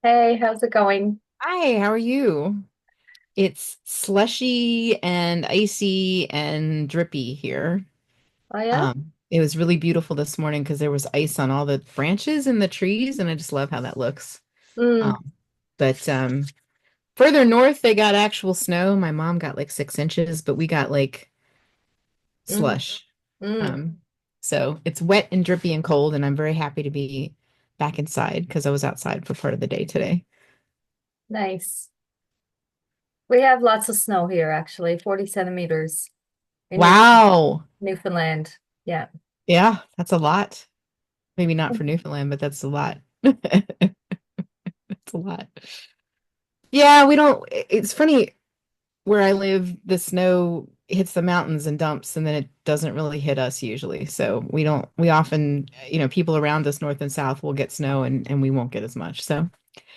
Hey, how's it going? Hi, how are you? It's slushy and icy and drippy here. Oh yeah? It was really beautiful this morning because there was ice on all the branches and the trees, and I just love how that looks. Mm, But further north, they got actual snow. My mom got like 6 inches, but we got like mm, slush. mm. Um, so it's wet and drippy and cold, and I'm very happy to be back inside because I was outside for part of the day today. Nice. We have lots of snow here, actually, 40 centimeters in Wow. Newfoundland. Yeah. Yeah, that's a lot. Maybe not for Newfoundland, but that's a lot. It's a lot. Yeah, we don't. It's funny where I live, the snow hits the mountains and dumps, and then it doesn't really hit us usually. So we don't, we often, people around us, north and south, will get snow and we won't get as much. So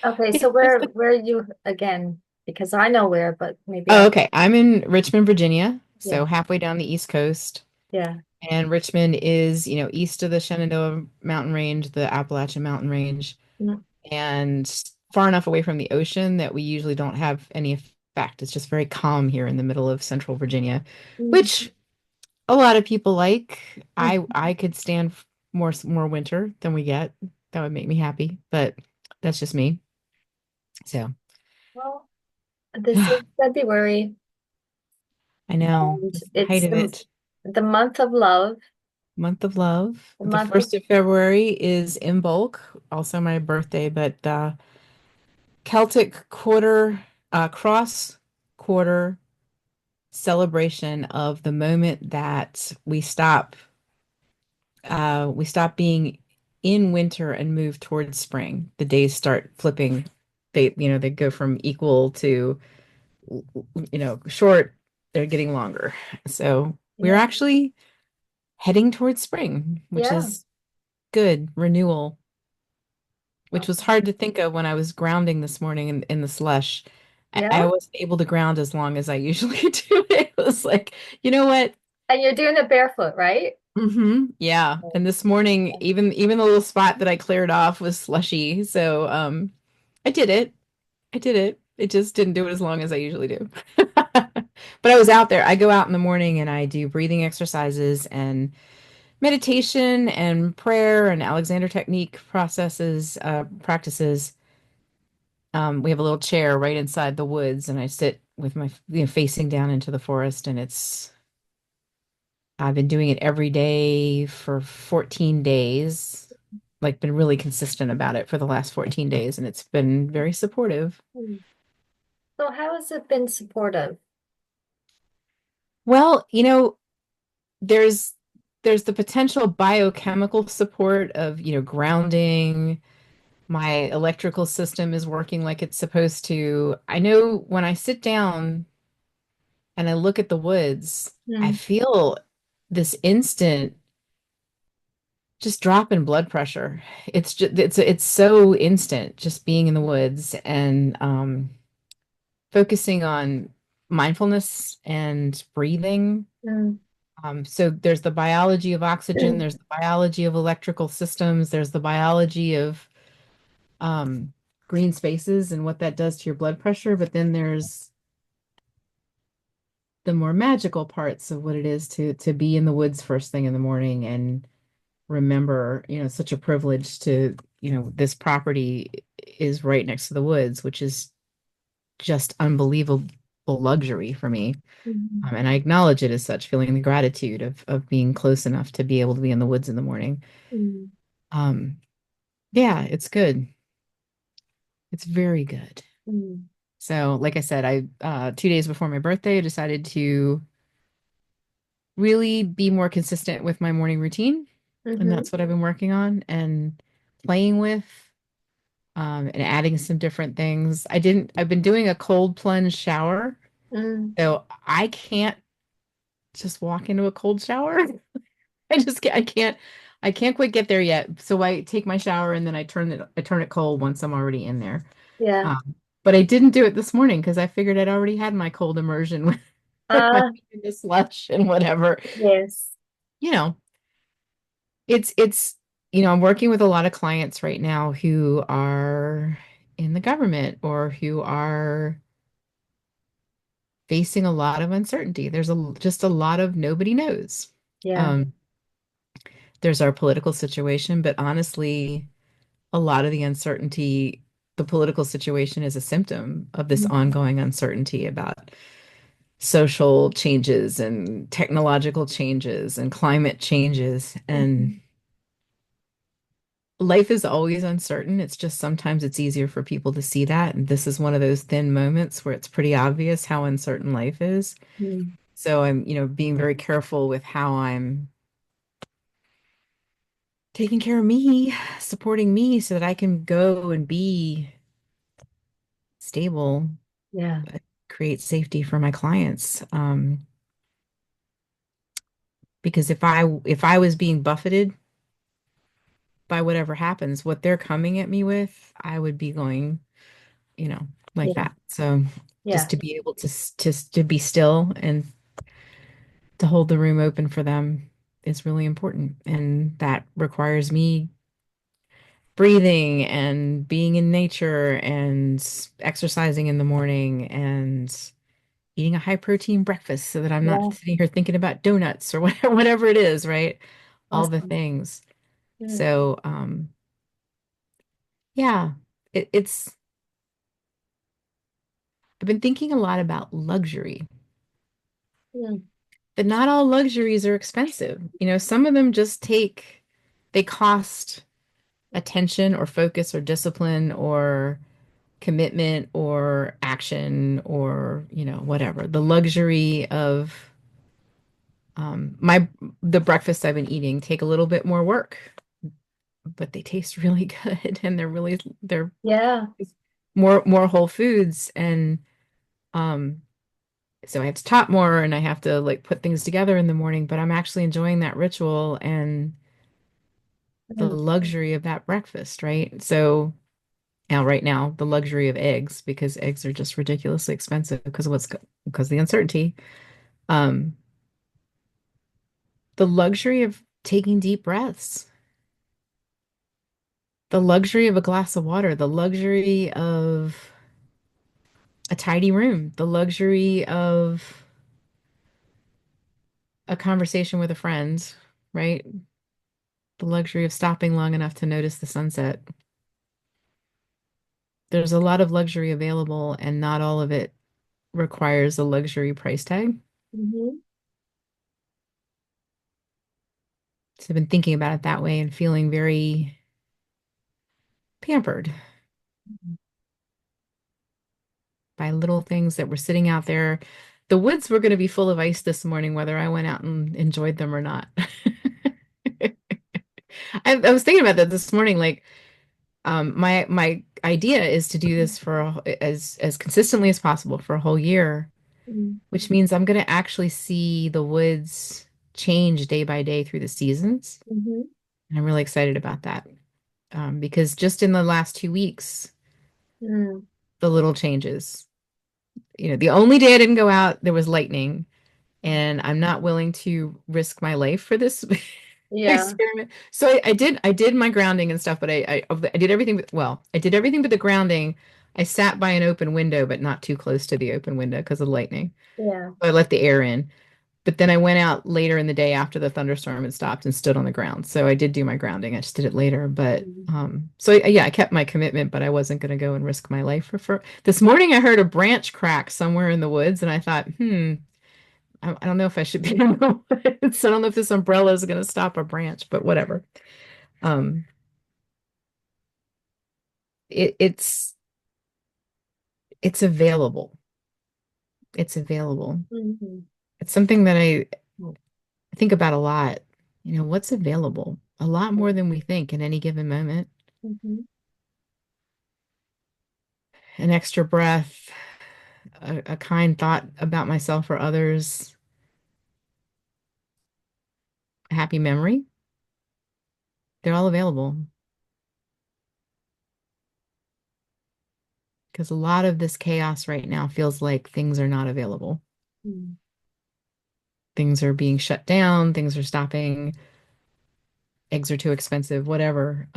Okay, yeah, so where are you again? Because I know where, but maybe Oh, I'll okay. I'm in Richmond, Virginia, yeah, so halfway down the East Coast. yeah. And Richmond is, east of the Shenandoah Mountain Range, the Appalachian Mountain Range, Mm, and far enough away from the ocean that we usually don't have any effect. It's just very calm here in the middle of central Virginia, mm, which a lot of people like. mm. I could stand more winter than we get. That would make me happy, but that's just me. So Well, this is February I know and it's the height it's of it. the month of love, Month of love. the The month of 1st of February is in bulk, also my birthday, but Celtic Cross Quarter Celebration of the moment that we stop being in winter and move towards spring. The days start flipping. They go from equal to short, they're getting longer. So we're yeah, actually heading towards spring, which yeah. is good renewal, which was Okay. hard to think of when I was grounding this morning in the slush. I Yeah. wasn't able to ground as long as I usually do. It was like, you know what? And you're doing it barefoot, right? Yeah. Oh, And this morning, yeah. even the little spot that I cleared off was slushy. So I did it. I did it. It just didn't do it as long as I usually do. But I was out there. I go out in the morning and I do breathing exercises and meditation and prayer and Alexander technique practices. We have a little chair right inside the woods, and I sit with my facing down into the forest, and I've been doing it every day for 14 days, like been really consistent about it for the last 14 days, and it's been very supportive. Hmm. So how has it been supportive? Well, there's there's the potential biochemical support of, grounding. My electrical system is working like it's supposed to. I know when I sit down and I look at the woods, I Mm, feel this instant just drop in blood pressure. It's so instant just being in the woods and focusing on mindfulness and breathing. mm, So there's the biology of oxygen, there's the biology of electrical systems, there's the biology of um, green spaces and what that does to your blood pressure, but then there's the more magical parts of what it is to be in the woods first thing in the morning and remember, such a privilege to, this property is right next to the woods, which is just unbelievable luxury for me. mm, And I acknowledge it as such, feeling the gratitude of being close enough to be able to be in the woods in the morning. mm, Um, yeah, it's good. It's very good. mm, So, like I said, 2 days before my birthday, I decided to really be more consistent with my morning routine. And mhm, that's what I've been working on and playing with, and adding some different things. I've been doing a cold plunge shower. mm. So I can't just walk into a cold shower. I can't quite get there yet. So I take my shower and then I turn it cold once I'm already in there. Yeah. But I didn't do it this morning because I figured I'd already had my cold immersion with my Uh, feet in the slush and whatever. yes. You know, it's I'm working with a lot of clients right now who are in the government or who are facing a lot of uncertainty. There's just a lot of nobody knows. Yeah. Um, there's our political situation, but honestly, a lot of the uncertainty, the political situation is a symptom of this Mhm. ongoing uncertainty about social changes and technological changes and climate changes. And Mhm. life is always uncertain. It's just sometimes it's easier for people to see that. And this is one of those thin moments where it's pretty obvious how uncertain life is. Mhm. So I'm, being very careful with how I'm taking care of me, supporting me so that I can go and be stable, Yeah. create safety for my clients. Because if I was being buffeted by whatever happens, what they're coming at me with, I would be going, you know, like Yeah. that. So just Yeah. to be able to to be still and to hold the room open for them is really important. And that requires me breathing and being in nature and exercising in the morning and eating a high protein breakfast so that I'm not Yeah. sitting here thinking about donuts or whatever it is, right? All the Awesome. things. Mm. So, yeah, it's, I've been thinking a lot about luxury, Mm. but not all luxuries are expensive. Some of them they cost attention or focus or discipline or commitment or action or, whatever. The luxury of the breakfast I've been eating take a little bit more work, but they taste really good and they're Yeah. more whole foods and um so I have to top more and I have to like put things together in the morning, but I'm actually enjoying that ritual and the Mm. luxury of that breakfast, right? So now, right now, the luxury of eggs, because eggs are just ridiculously expensive because of the uncertainty. Um, the luxury of taking deep breaths, the luxury of a glass of water, the luxury of a tidy room, the luxury of a conversation with a friend, right? The luxury of stopping long enough to notice the sunset. There's a lot of luxury available, and not all of it requires a luxury price tag. Mhm. So I've been thinking about it that way and feeling very pampered by little things that were sitting out there. The woods were going to be full of ice this morning, whether I went out and enjoyed them or not. I was thinking about that this morning. Like, my idea is to do this for as consistently as possible for a whole year, Mm. which means I'm going to actually see the woods change day by day through the seasons. Mhm. And I'm really excited about that because just in the last 2 weeks, Mm. the little changes. The only day I didn't go out, there was lightning, and I'm not willing to risk my life for this Yeah. experiment. So I did my grounding and stuff, but I did everything I did everything but the grounding. I sat by an open window, but not too close to the open window because of the lightning. Yeah. So I let the air in. But then I went out later in the day after the thunderstorm had stopped and stood on the ground. So I did do my grounding. I just did it later. But Mm. yeah, I kept my commitment, but I wasn't going to go and risk my life for this morning. I heard a branch crack somewhere in the woods, and I thought, I don't know if I should be in the woods. I don't know if this umbrella is going to stop a branch, but whatever. Um, it's available. It's available. Mhm. It's something that I think about a lot. What's available? A lot more than we think in any given moment. Mhm. An extra breath, a kind thought about myself or others, a happy memory. They're all available because a lot of this chaos right now feels like things are not available. Mm. Things are being shut down, things are stopping, eggs are too expensive, whatever.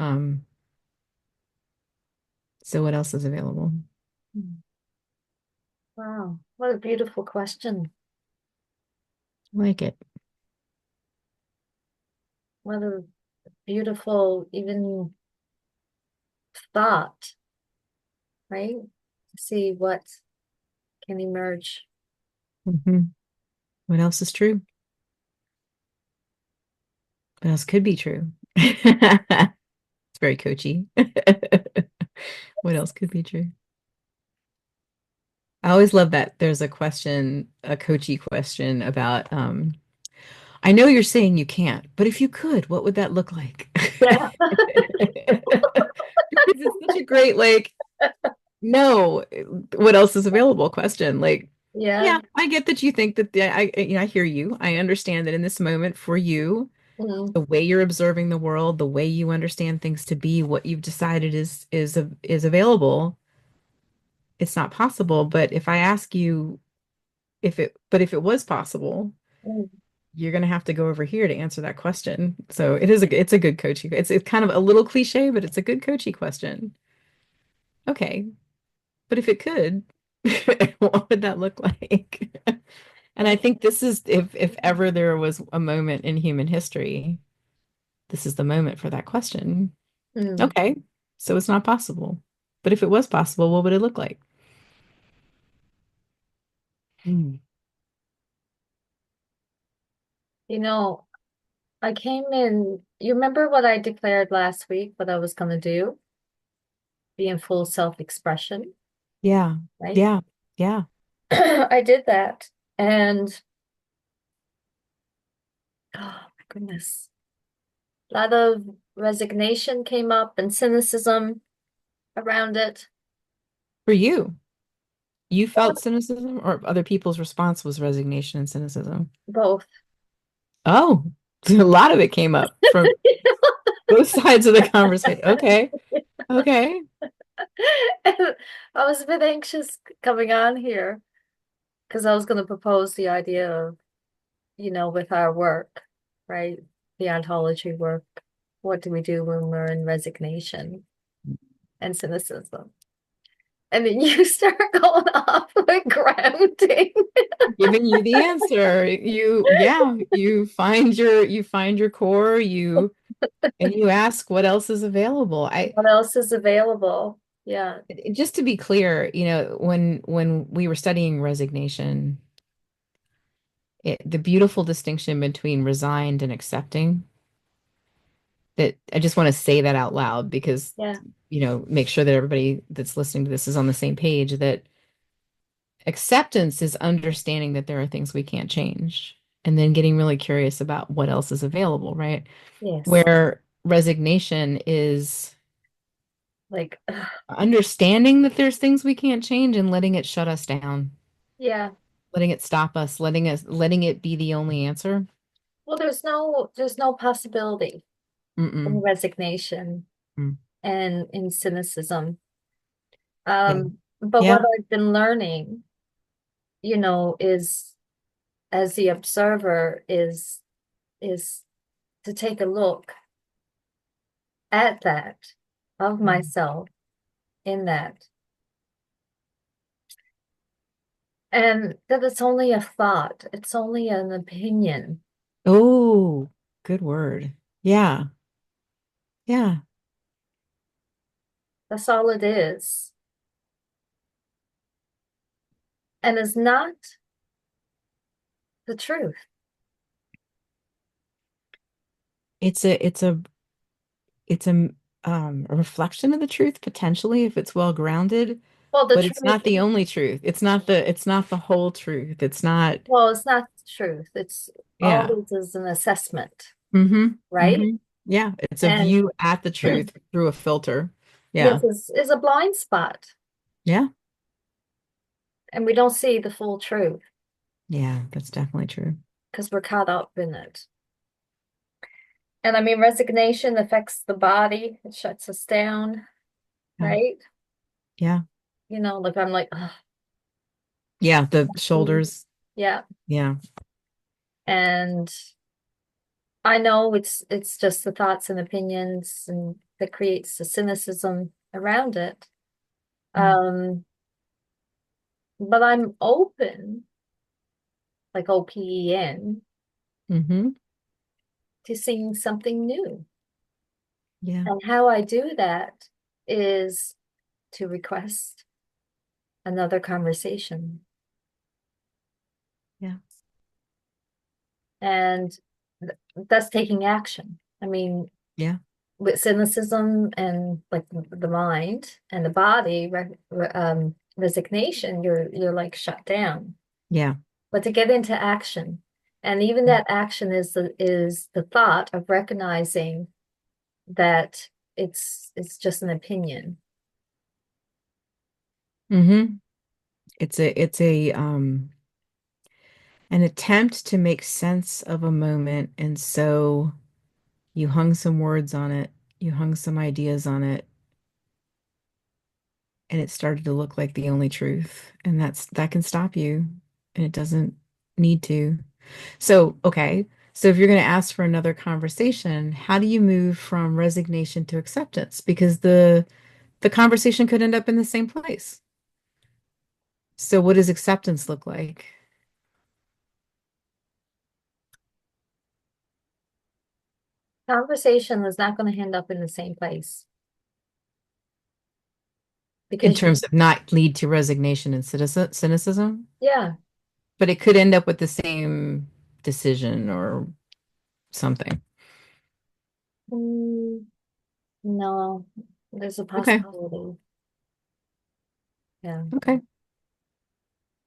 So what else is available? Hmm. Wow, what a beautiful question. Like it. What a beautiful, even thought, right? To see what can emerge. Mhm. What else is true? What else could be true? It's very coachy. What else could be true? I always love that there's a question, a coachy question about, I know you're saying you can't, but if you could, what would that look like? Yeah. Because it's such a great, like, no, what else is available question. Like, Yeah. yeah, I get that you think that I hear you. I understand that in this moment for you, Mm, the way you're observing the world, the way you understand things to be, what you've decided is available, it's not possible. But if I ask you if it was possible, mm, you're gonna have to go over here to answer that question. So it's a good coaching. It's kind of a little cliche, but it's a good coaching question. Okay, but if it could, what would that look like? And I yeah. think this is if ever there was a moment in human history, this is the moment for that question. Mm. Okay, so it's not possible. But if it was possible, what would it look like? Hmm. You know, I came in, you remember what I declared last week, what I was going to do? Be in full self-expression, Yeah, right? yeah, yeah. I did that. And oh my goodness, a lot of resignation came up and cynicism around it. For you, you felt cynicism, or other people's response was resignation and cynicism? Both. Oh, a lot of it came up from both sides of the conversation. Okay, okay. I was a bit anxious coming on here because I was going to propose the idea of, with our work, right? The ontology work. What do we do when we're in resignation and cynicism? And then you start going off with grounding. Giving you the answer. You find your core, and you ask what else is available. What else is available? Yeah. Just to be clear, when we were studying resignation, the beautiful distinction between resigned and accepting, that I just want to say that out loud because, Yeah. make sure that everybody that's listening to this is on the same page, that acceptance is understanding that there are things we can't change and then getting really curious about what else is available, right? Yes. Where resignation is Like, understanding that there's things we can't change and letting it shut us down, yeah. letting it stop us, letting it be the only answer. Well, there's no possibility in Mm-mm. resignation Mm. and in cynicism. Yeah. But what Yeah. I've been learning, is as the observer is to take a look at that of Mm. myself in that, and that it's only a thought, it's only an opinion. Oh, good word. Yeah. Yeah. That's all it is, and is not the truth. It's a reflection of the truth potentially if it's well grounded, Well, the but it's truth, not the only truth. It's not the whole truth. It's not, well, it's not the truth. It's yeah. always is an assessment, Mm-hmm. right? Mm-hmm. Yeah. It's a And view at the truth through a filter. yes, Yeah. is a blind spot, Yeah. and we don't see the full truth Yeah, that's definitely true. because we're caught up in it. And I mean, resignation affects the body, it shuts us down, Yeah. right? Yeah. Like I'm like, "Ugh." Yeah. The shoulders. Yeah. Yeah. And I know it's just the thoughts and opinions and that creates the cynicism around it. Yeah. Um, but I'm open, like OPEN, Hmm. to seeing something new. Yeah. And how I do that is to request another conversation. Yeah. And that's taking action. I mean, Yeah. with cynicism and like the mind and the body, resignation, you're like shut down. Yeah. But to get into action, and even Yeah. that action is the thought of recognizing that it's just an opinion. Hmm. It's an attempt to make sense of a moment, and so you hung some words on it, you hung some ideas on it, and it started to look like the only truth. And that can stop you, and it doesn't need to. So, okay. So if you're going to ask for another conversation, how do you move from resignation to acceptance? Because the conversation could end up in the same place. So what does acceptance look like? Conversation is not going to end up in the same place In because you, terms of not lead to resignation and cynicism, yeah, but it could end up with the same decision or something. mm, no, there's a Okay. possibility. Yeah, Okay.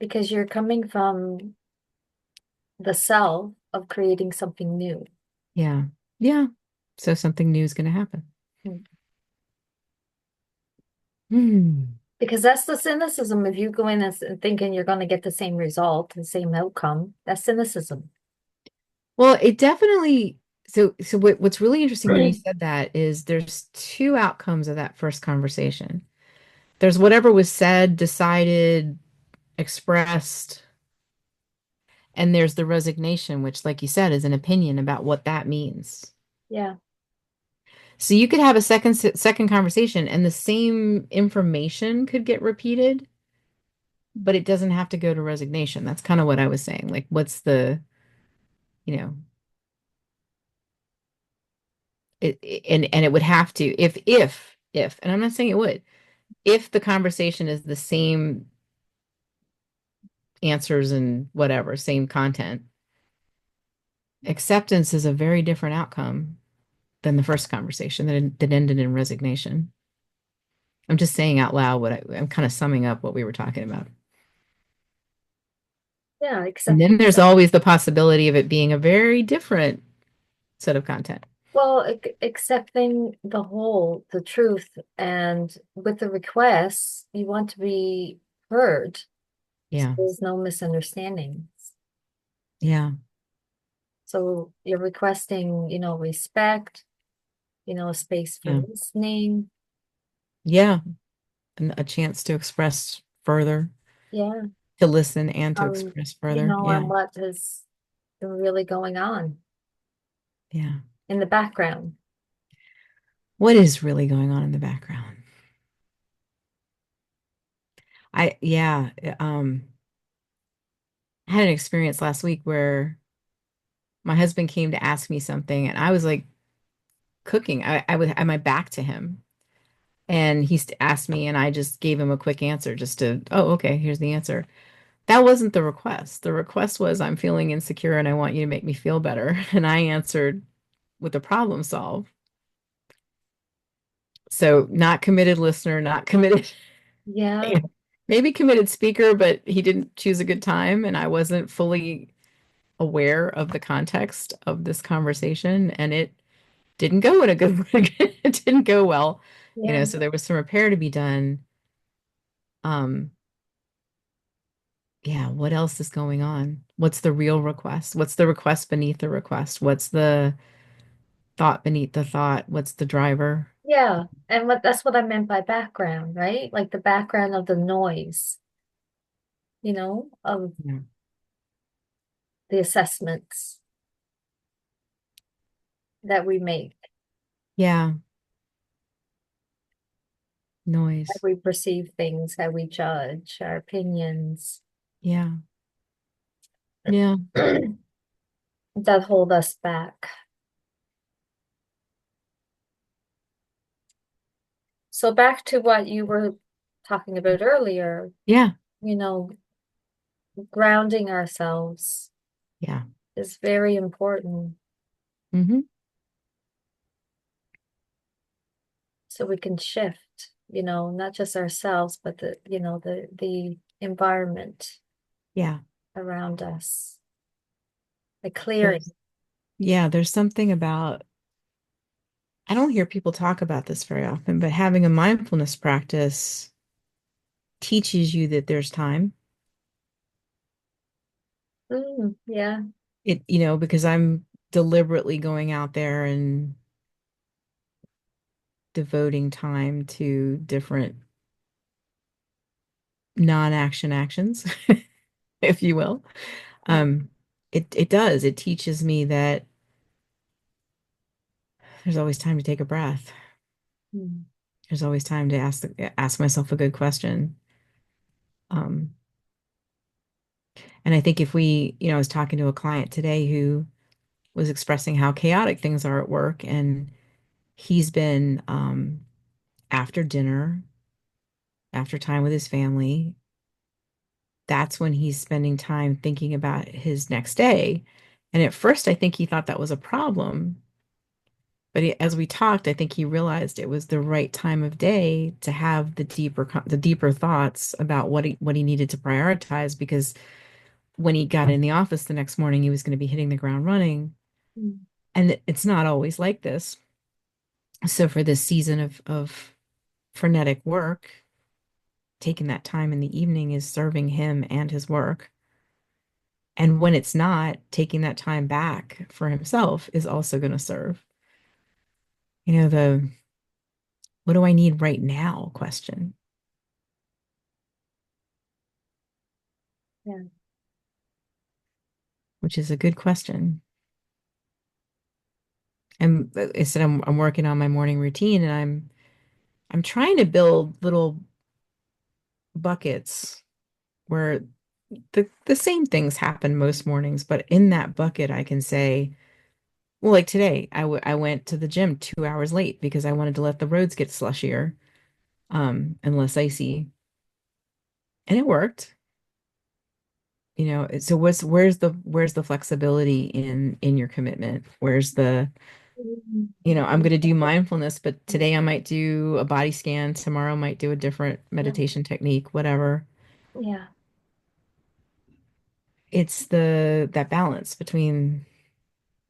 because you're coming from the self of creating something new. Yeah. Yeah. So something new is going to happen. Mm. Hmm. Because that's the cynicism. If you go in and thinking you're going to get the same result, the same outcome, that's cynicism. Well, it definitely so what's really interesting when you said that is there's two outcomes of that first conversation. There's whatever was said, decided, expressed, and there's the resignation, which, like you said, is an opinion about what that means. Yeah, So you could have a second conversation and the same information could get repeated, but it doesn't have to go to resignation. That's kind of what I was saying. Like, what's the, you know, and it would have to if, and I'm not saying it would, if the conversation is the same answers and whatever, same content, acceptance is a very different outcome than the first conversation that ended in resignation. I'm just saying out loud I'm kind of summing up what we were talking about. yeah, And except then there's always the possibility of it being a very different set of content. well, accepting the whole, the truth, and with the requests, you want to be heard. So Yeah. there's no misunderstandings. Yeah. So you're requesting, respect, a space for Yeah. listening. Yeah. And a chance to express further, Yeah. to listen and to Um, express further. Yeah. and what is really going on Yeah. in the background. What is really going on in the background? Yeah, I had an experience last week where my husband came to ask me something and I was like cooking. I would have my back to him and asked me and I just gave him a quick answer just to, oh, okay, here's the answer. That wasn't the request. The request was, I'm feeling insecure and I want you to make me feel better. And I answered with a problem solve. So not committed listener, not committed, Yeah. maybe committed speaker, but he didn't choose a good time and I wasn't fully aware of the context of this conversation and it didn't go in a good it didn't go well, Yeah. so there was some repair to be done. um yeah, what else is going on? What's the real request? What's the request beneath the request? What's the thought beneath the thought? What's the driver? Yeah. And that's what I meant by background, right? Like the background of the noise, of Yeah. the assessments that we make. Yeah. Noise. how we perceive things, how we judge, our opinions Yeah. Yeah. that hold us back. So back to what you were talking about earlier, Yeah. you know, grounding ourselves Yeah. is very important Hmm. so we can shift, not just ourselves, but the environment Yeah. around us, a clearing. There's, yeah, there's something about, I don't hear people talk about this very often, but having a mindfulness practice teaches you that there's time. Yeah. Because I'm deliberately going out there and devoting time to different non-action actions, if you will. Mm, Um, it does. It teaches me that there's always time to take a breath. mm, There's always time to ask myself a good question. Um, and I think if I was talking to a client today who was expressing how chaotic things are at work, and he's been after dinner, after time with his family, that's when he's spending time thinking about his next day. And at first, I think he thought that was a problem. But as we talked, I think he realized it was the right time of day to have the deeper thoughts about what he needed to prioritize, because when he got in the office the next morning, he was going to be hitting the ground running. mm, And it's not always like this. So for this season of frenetic work, taking that time in the evening is serving him and his work. And when it's not, taking that time back for himself is also going to serve. The what do I need right now question, yeah. which is a good question. And I said I'm working on my morning routine, and I'm trying to build little buckets where the same things happen most mornings, but in that bucket I can say, well, like today, I went to the gym 2 hours late because I wanted to let the roads get slushier, and less icy, and it worked. So where's the flexibility in your commitment? Where's the, Mm, I'm going to do mindfulness, but today I might do a body scan, tomorrow I might do a different yeah. meditation technique, whatever. Yeah. It's that balance between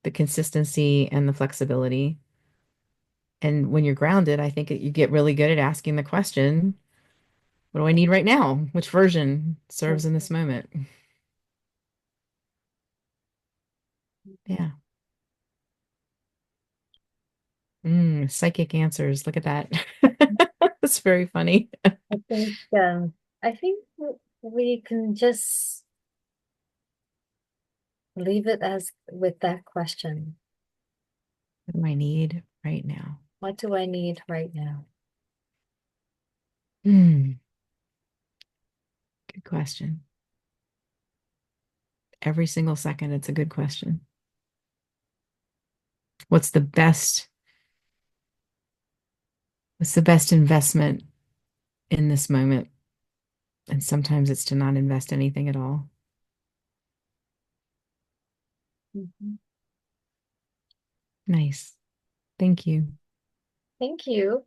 the consistency and the flexibility. And when you're grounded, I think you get really good at asking the question, what do I need right now? Which version serves in this moment? Yeah. Psychic answers. Look at that. That's very funny. I think I think we can just leave it as with that question. What do I need right now? What do I need right now? Hmm. Good question. Every single second, it's a good question. What's the best, what's the best investment in this moment? And sometimes it's to not invest anything at all. Mhm. Nice. Thank you. Thank you.